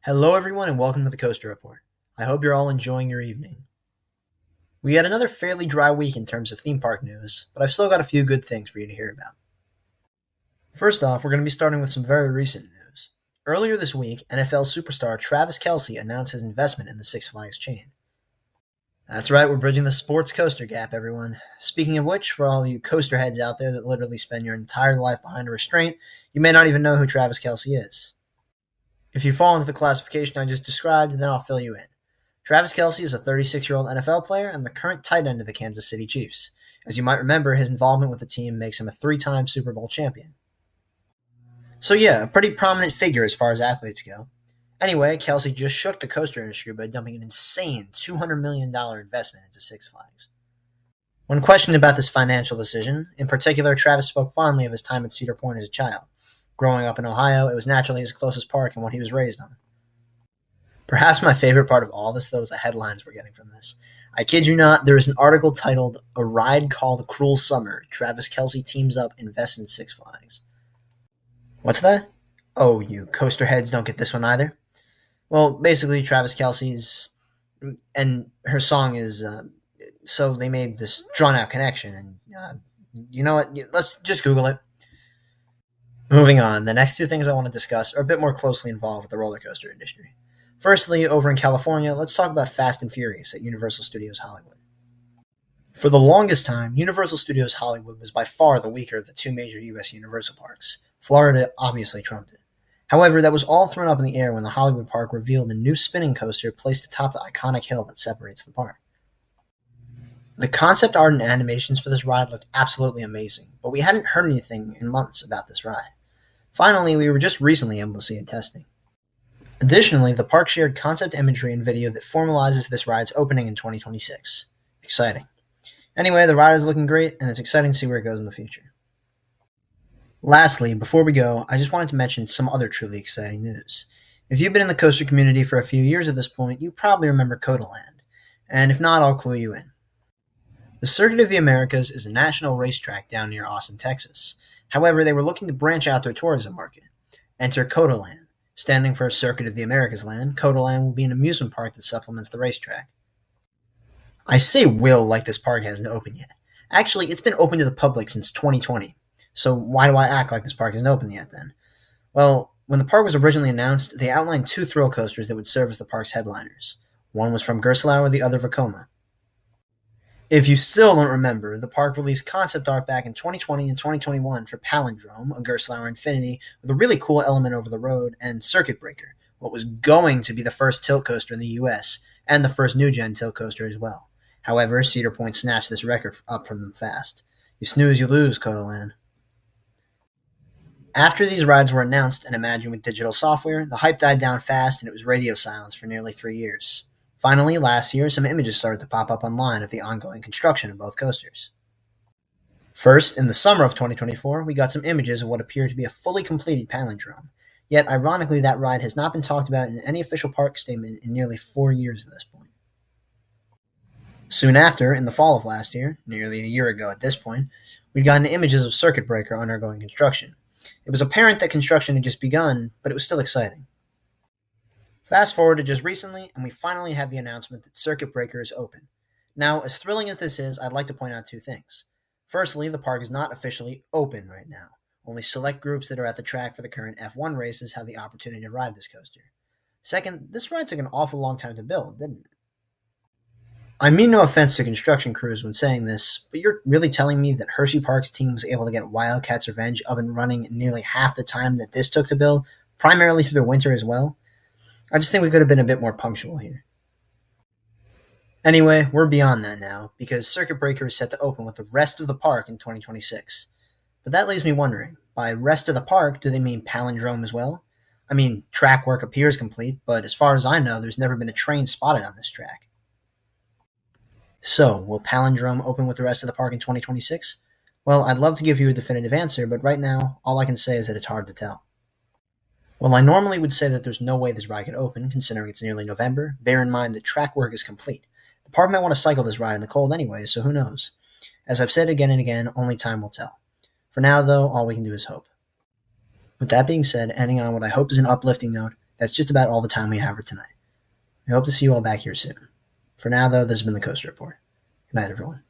Hello, everyone, and welcome to the Coaster Report. I hope you're all enjoying your evening. We had another fairly dry week in terms of theme park news, but I've still got a few good things for you to hear about. First off, we're going to be starting with some very recent news. Earlier this week, NFL superstar Travis Kelce announced his investment in the Six Flags chain. That's right, we're bridging the sports coaster gap, everyone. Speaking of which, for all of you coaster heads out there that literally spend your entire life behind a restraint, you may not even know who Travis Kelce is. If you fall into the classification I just described, then I'll fill you in. Travis Kelce is a 36-year-old NFL player and the current tight end of the Kansas City Chiefs. As you might remember, his involvement with the team makes him a 3-time Super Bowl champion. So yeah, a pretty prominent figure as far as athletes go. Anyway, Kelce just shook the coaster industry by dumping an insane $200 million investment into Six Flags. When questioned about this financial decision, in particular, Travis spoke fondly of his time at Cedar Point as a child. Growing up in Ohio, it was naturally his closest park and what he was raised on. Perhaps my favorite part of all this, though, is the headlines we're getting from this. I kid you not, there is an article titled, "A Ride Called Cruel Summer, Travis Kelce Teams Up, Invests in Six Flags." What's that? Oh, you coaster heads don't get this one either? Well, basically, Travis Kelce's, and her song is, so they made this drawn-out connection, and you know what, let's just Google it. Moving on, the next two things I want to discuss are a bit more closely involved with the roller coaster industry. Firstly, over in California, let's talk about Fast and Furious at Universal Studios Hollywood. For the longest time, Universal Studios Hollywood was by far the weaker of the two major U.S. Universal parks. Florida obviously trumped it. However, that was all thrown up in the air when the Hollywood park revealed a new spinning coaster placed atop the iconic hill that separates the park. The concept art and animations for this ride looked absolutely amazing, but we hadn't heard anything in months about this ride. Finally, we were just recently able to see it testing. Additionally, the park shared concept imagery and video that formalizes this ride's opening in 2026. Exciting. Anyway, the ride is looking great, and it's exciting to see where it goes in the future. Lastly, before we go, I just wanted to mention some other truly exciting news. If you've been in the coaster community for a few years at this point, you probably remember Codaland, and if not, I'll clue you in. The Circuit of the Americas is a national racetrack down near Austin, Texas. However, they were looking to branch out their tourism market. Enter Codaland. Standing for Circuit of the Americas Land, Codaland will be an amusement park that supplements the racetrack. I say will like this park hasn't opened yet. Actually, it's been open to the public since 2020. So why do I act like this park isn't open yet then? Well, when the park was originally announced, they outlined 2 thrill coasters that would serve as the park's headliners. One was from Gerstlauer, the other Vekoma. If you still don't remember, the park released concept art back in 2020 and 2021 for Palindrome, a Gerstlauer Infinity, with a really cool element over the road, and Circuit Breaker, what was going to be the first tilt coaster in the US, and the first new-gen tilt coaster as well. However, Cedar Point snatched this record up from them fast. You snooze, you lose, Codaland. After these rides were announced and imagined with digital software, the hype died down fast and it was radio silence for nearly 3 years. Finally, last year, some images started to pop up online of the ongoing construction of both coasters. First, in the summer of 2024, we got some images of what appeared to be a fully completed Palindrome. Yet, ironically, that ride has not been talked about in any official park statement in nearly 4 years at this point. Soon after, in the fall of last year, nearly a year ago at this point, we'd gotten images of Circuit Breaker undergoing construction. It was apparent that construction had just begun, but it was still exciting. Fast forward to just recently, and we finally have the announcement that Circuit Breaker is open. Now, as thrilling as this is, I'd like to point out 2 things. Firstly, the park is not officially open right now. Only select groups that are at the track for the current F1 races have the opportunity to ride this coaster. Second, this ride took an awful long time to build, didn't it? I mean no offense to construction crews when saying this, but you're really telling me that Hershey Park's team was able to get Wildcats Revenge up and running in nearly half the time that this took to build, primarily through the winter as well? I just think we could have been a bit more punctual here. Anyway, we're beyond that now, because Circuit Breaker is set to open with the rest of the park in 2026. But that leaves me wondering, by rest of the park, do they mean Palindrome as well? I mean, track work appears complete, but as far as I know, there's never been a train spotted on this track. So, will Palindrome open with the rest of the park in 2026? Well, I'd love to give you a definitive answer, but right now, all I can say is that it's hard to tell. While I normally would say that there's no way this ride could open, considering it's nearly November, bear in mind that track work is complete. The park might want to cycle this ride in the cold anyway, so who knows? As I've said again and again, only time will tell. For now, though, all we can do is hope. With that being said, ending on what I hope is an uplifting note, that's just about all the time we have for tonight. We hope to see you all back here soon. For now, though, this has been the Coaster Report. Good night, everyone.